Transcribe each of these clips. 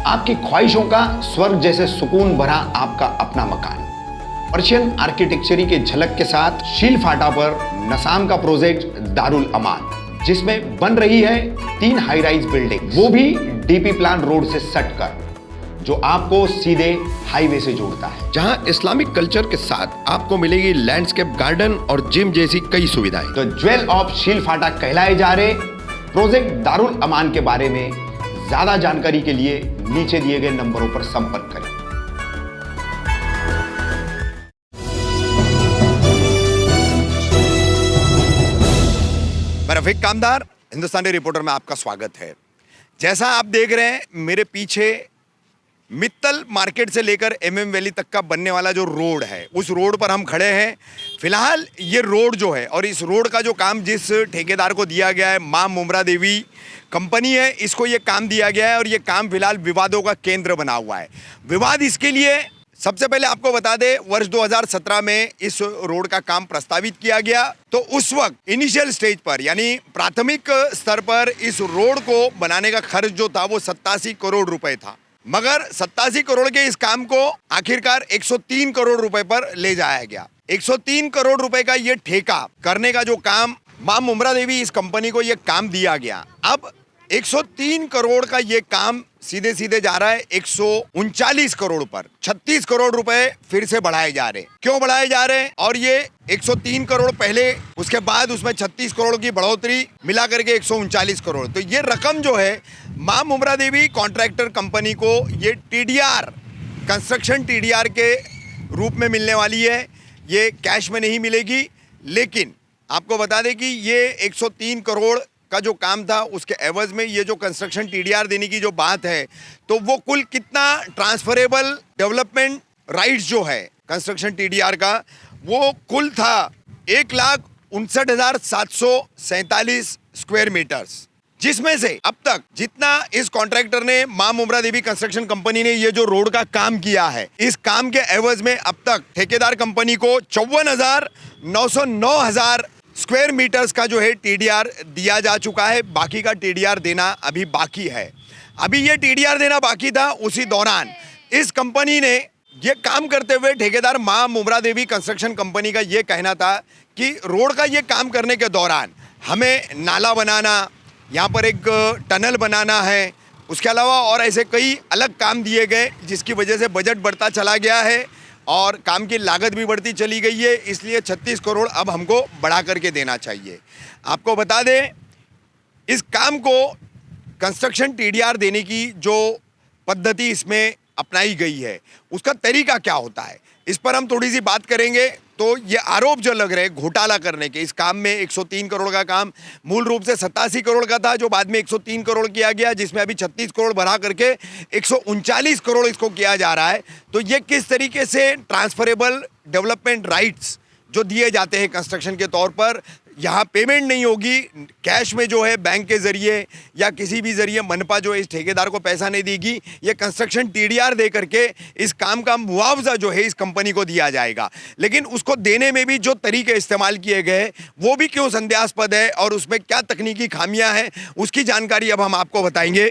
आपकी ख्वाहिशों का स्वर्ग जैसे सुकून भरा आपका अपना मकान। पर्शियन आर्किटेक्चरी के झलक के साथ शील फाटा पर नसाम का प्रोजेक्ट दारुल अमान, जिसमें बन रही है 3 हाई राइज बिल्डिंग, वो भी डीपी प्लान रोड से सट कर, जो आपको सीधे हाईवे से जोड़ता है, जहां इस्लामिक कल्चर के साथ आपको मिलेगी लैंडस्केप गार्डन और जिम जैसी कई सुविधाएं। तो ज्वेल ऑफ शील फाटा कहलाए जा रहे प्रोजेक्ट दारुल अमान के बारे में ज्यादा जानकारी के लिए नीचे दिए गए नंबरों पर संपर्क करें। मैं रफीक कामदार, हिंदुस्तानी रिपोर्टर में आपका स्वागत है। जैसा आप देख रहे हैं मेरे पीछे, मित्तल मार्केट से लेकर एमएम वैली तक का बनने वाला जो रोड है, उस रोड पर हम खड़े हैं। फिलहाल ये रोड जो है और इस रोड का जो काम जिस ठेकेदार को दिया गया है, मां मुमरा देवी कंपनी है, इसको ये काम दिया गया है और ये काम फिलहाल विवादों का केंद्र बना हुआ है। विवाद इसके लिए, सबसे पहले आपको बता दें, वर्ष 2017 में इस रोड का काम प्रस्तावित किया गया। तो उस वक्त इनिशियल स्टेज पर, यानी प्राथमिक स्तर पर, इस रोड को बनाने का खर्च जो था वो 87 करोड़ रुपए था। मगर 87 करोड़ के इस काम को आखिरकार 103 करोड़ रुपए पर ले जाया गया। 103 करोड़ रुपए का ये ठेका करने का जो काम मां मुमरा देवी इस कंपनी को ये काम दिया गया। अब 103 करोड़ का ये काम सीधे सीधे जा रहा है 139 करोड़ पर। 36 करोड़ रुपए फिर से बढ़ाए जा रहे हैं। क्यों बढ़ाए जा रहे हैं? और ये 103 करोड़ पहले, उसके बाद उसमें 36 करोड़ की बढ़ोतरी मिला करके 139 करोड़। तो ये रकम जो है मां मुमरा देवी कॉन्ट्रैक्टर कंपनी को ये टीडीआर, कंस्ट्रक्शन टीडीआर के रूप में मिलने वाली है। ये कैश में नहीं मिलेगी। लेकिन आपको बता दें कि ये 103 करोड़ का जो काम था उसके एवज में ये जो कंस्ट्रक्शन टीडीआर देने की जो बात है, तो वो कुल कितना ट्रांसफरेबल डेवलपमेंट राइट्स जो है कंस्ट्रक्शन टीडीआर का, वो कुल था 1,59,747 स्क्वायर मीटर्स, जिसमें से अब तक जितना इस कॉन्ट्रैक्टर ने, मां मुमरा देवी कंस्ट्रक्शन कंपनी ने ये जो रोड का काम किया है, इस काम के एवज में अब तक ठेकेदार कंपनी को 54,909 स्क्वायर मीटर्स का जो है टीडीआर दिया जा चुका है। बाकी का टीडीआर देना अभी बाकी है। अभी ये टीडीआर देना बाकी था। उसी दौरान इस कंपनी ने ये काम करते हुए, ठेकेदार मां मुमरा देवी कंस्ट्रक्शन कंपनी का ये कहना था कि रोड का ये काम करने के दौरान हमें नाला बनाना, यहाँ पर एक टनल बनाना है, उसके अलावा और ऐसे कई अलग काम दिए गए, जिसकी वजह से बजट बढ़ता चला गया है और काम की लागत भी बढ़ती चली गई है। इसलिए 36 करोड़ अब हमको बढ़ा करके देना चाहिए। आपको बता दें, इस काम को कंस्ट्रक्शन टीडीआर देने की जो पद्धति इसमें अपनाई गई है, उसका तरीका क्या होता है, इस पर हम थोड़ी सी बात करेंगे। तो ये आरोप जो लग रहे हैं घोटाला करने के, इस काम में 103 करोड़ का काम मूल रूप से 87 करोड़ का था, जो बाद में 103 करोड़ किया गया, जिसमें अभी 36 करोड़ बढ़ा करके 139 करोड़ इसको किया जा रहा है। तो ये किस तरीके से ट्रांसफरेबल डेवलपमेंट राइट्स जो दिए जाते हैं कंस्ट्रक्शन के तौर पर, यहाँ पेमेंट नहीं होगी, कैश में जो है बैंक के ज़रिए या किसी भी ज़रिए मनपा जो इस ठेकेदार को पैसा नहीं देगी, ये कंस्ट्रक्शन टीडीआर दे करके इस काम का मुआवजा जो है इस कंपनी को दिया जाएगा। लेकिन उसको देने में भी जो तरीके इस्तेमाल किए गए वो भी क्यों संदेहास्पद है और उसमें क्या तकनीकी खामियां हैं, उसकी जानकारी अब हम आपको बताएंगे।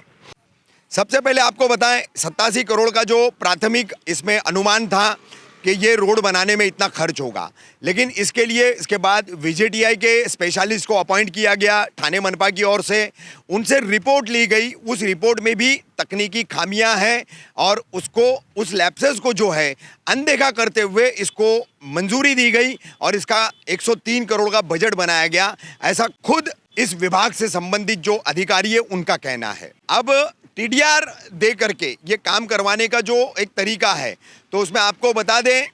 सबसे पहले आपको बताएं, 87 करोड़ का जो प्राथमिक इसमें अनुमान था कि ये रोड बनाने में इतना खर्च होगा, लेकिन इसके लिए इसके बाद वीजेटीआई के स्पेशलिस्ट को अपॉइंट किया गया थाने मनपा की ओर से। उनसे रिपोर्ट ली गई। उस रिपोर्ट में भी तकनीकी खामियां हैं और उसको, उस लैप्सेस को जो है अनदेखा करते हुए इसको मंजूरी दी गई और इसका 103 करोड़ का बजट बनाया गया। ऐसा खुद इस विभाग से संबंधित जो अधिकारी है उनका कहना है। अब टीडीआर दे करके ये काम करवाने का जो एक तरीका है, तो उसमें आपको बता दें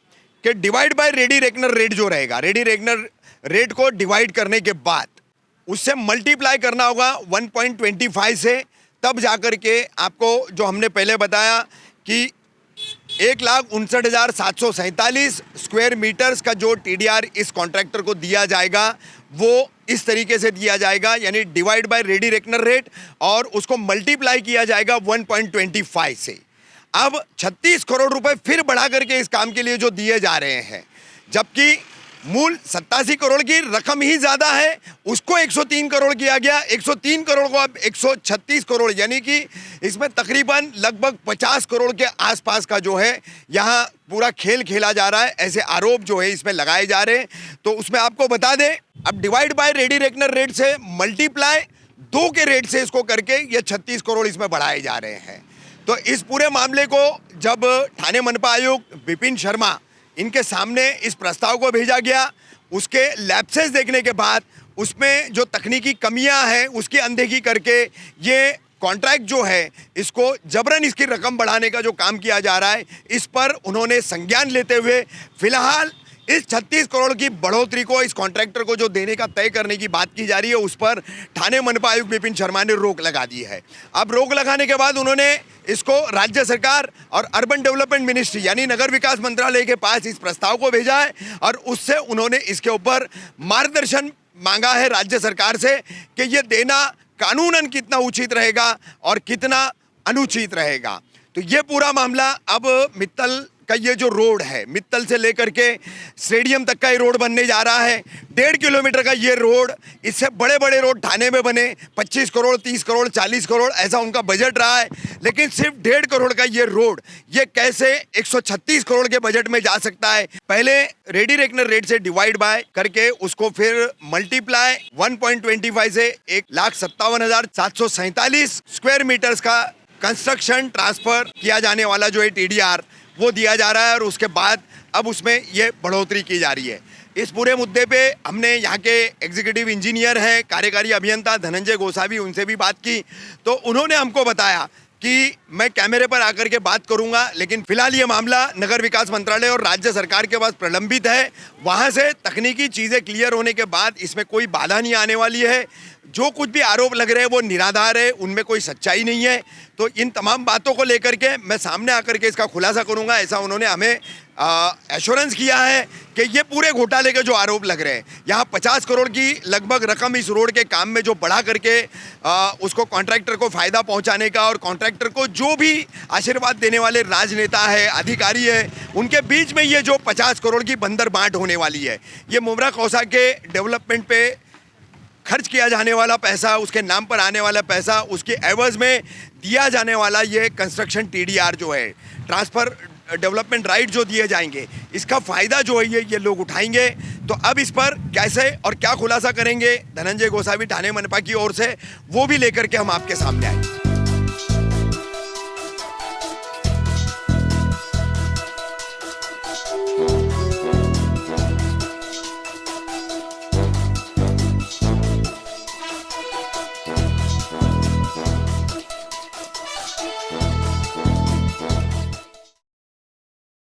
कि divide by ready reckoner rate जो रहेगा, रेडी रेकनर रेट को डिवाइड करने के बाद उससे मल्टीप्लाई करना होगा 1.25 से, तब जाकर के आपको जो हमने पहले बताया कि 1,59,747 स्क्वायर मीटर्स का जो टीडीआर इस कॉन्ट्रैक्टर को दिया जाएगा वो इस तरीके से दिया जाएगा, यानी divide by ready reckoner rate और उसको मल्टीप्लाई किया जाएगा 1.25 से। अब 36 करोड़ रुपए फिर बढ़ा करके इस काम के लिए जो दिए जा रहे हैं, जबकि मूल 87 करोड़ की रकम ही ज्यादा है, उसको 103 करोड़ किया गया। 103 करोड़ को अब 136 करोड़, यानी कि इसमें तकरीबन लगभग 50 करोड़ के आसपास का जो है यहाँ पूरा खेल खेला जा रहा है, ऐसे आरोप जो है इसमें लगाए जा रहे हैं। तो उसमें आपको बता दें, अब divide by ready reckoner rate से मल्टीप्लाई 2 के रेट से इसको करके ये 36 करोड़ इसमें बढ़ाए जा रहे हैं। तो इस पूरे मामले को जब ठाणे मनपा आयुक्त विपिन शर्मा इनके सामने इस प्रस्ताव को भेजा गया, उसके लैप्सेस देखने के बाद उसमें जो तकनीकी कमियां हैं उसकी अनदेखी करके ये कॉन्ट्रैक्ट जो है इसको जबरन इसकी रकम बढ़ाने का जो काम किया जा रहा है, इस पर उन्होंने संज्ञान लेते हुए फिलहाल इस 36 करोड़ की बढ़ोतरी को इस कॉन्ट्रैक्टर को जो देने का तय करने की बात की जा रही है, उस पर ठाणे मनपा आयुक्त विपिन शर्मा ने रोक लगा दी है। अब रोक लगाने के बाद उन्होंने इसको राज्य सरकार और अर्बन डेवलपमेंट मिनिस्ट्री यानी नगर विकास मंत्रालय के पास इस प्रस्ताव को भेजा है और उससे उन्होंने इसके ऊपर मार्गदर्शन मांगा है राज्य सरकार से कि ये देना कानूनन कितना उचित रहेगा और कितना अनुचित रहेगा। तो ये पूरा मामला अब मित्तल का ये जो रोड है, मित्तल से लेकर के स्टेडियम तक का ये रोड बनने जा रहा है। 1.5 किलोमीटर का ये रोड, इससे बड़े बड़े रोड ठाणे में बने 25 करोड़ 30 करोड़ 40 करोड़ ऐसा उनका बजट रहा है, लेकिन सिर्फ 1.5 करोड़ का ये रोड ये कैसे 136 करोड़ के बजट में जा सकता है। पहले रेडी रेकनर रेट से डिवाइड बाय करके उसको फिर मल्टीप्लाई 1.25 से 1,57,747 स्क्वायर मीटर्स का कंस्ट्रक्शन ट्रांसफर किया जाने वाला जो है TDR वो दिया जा रहा है और उसके बाद अब उसमें ये बढ़ोतरी की जा रही है। इस पूरे मुद्दे पे हमने यहाँ के एग्जीक्यूटिव इंजीनियर हैं, कार्यकारी अभियंता धनंजय गोसावी, उनसे भी बात की तो उन्होंने हमको बताया कि मैं कैमरे पर आकर के बात करूंगा, लेकिन फिलहाल ये मामला नगर विकास मंत्रालय और राज्य सरकार के पास प्रलंबित है। वहाँ से तकनीकी चीज़ें क्लियर होने के बाद इसमें कोई बाधा नहीं आने वाली है। जो कुछ भी आरोप लग रहे हैं वो निराधार है, उनमें कोई सच्चाई नहीं है। तो इन तमाम बातों को लेकर के मैं सामने आकर के इसका खुलासा करूंगा, ऐसा उन्होंने हमें एश्योरेंस किया है कि ये पूरे घोटाले के जो आरोप लग रहे हैं, यहाँ 50 करोड़ की लगभग रकम इस रोड के काम में जो बढ़ा करके उसको कॉन्ट्रैक्टर को फ़ायदा पहुँचाने का और कॉन्ट्रैक्टर को जो भी आशीर्वाद देने वाले राजनेता है, अधिकारी है, उनके बीच में ये जो 50 करोड़ की बंदर बांट होने वाली है, ये मुमरा कौसा के डेवलपमेंट पे खर्च किया जाने वाला पैसा, उसके नाम पर आने वाला पैसा, उसके एवज में दिया जाने वाला ये कंस्ट्रक्शन TDR जो है, ट्रांसफ़र डेवलपमेंट राइट जो दिए जाएंगे, इसका फ़ायदा जो है ये लोग उठाएंगे। तो अब इस पर कैसे और क्या खुलासा करेंगे धनंजय गोसावी ठाणे मनपा की ओर से, वो भी लेकर के हम आपके सामने आए।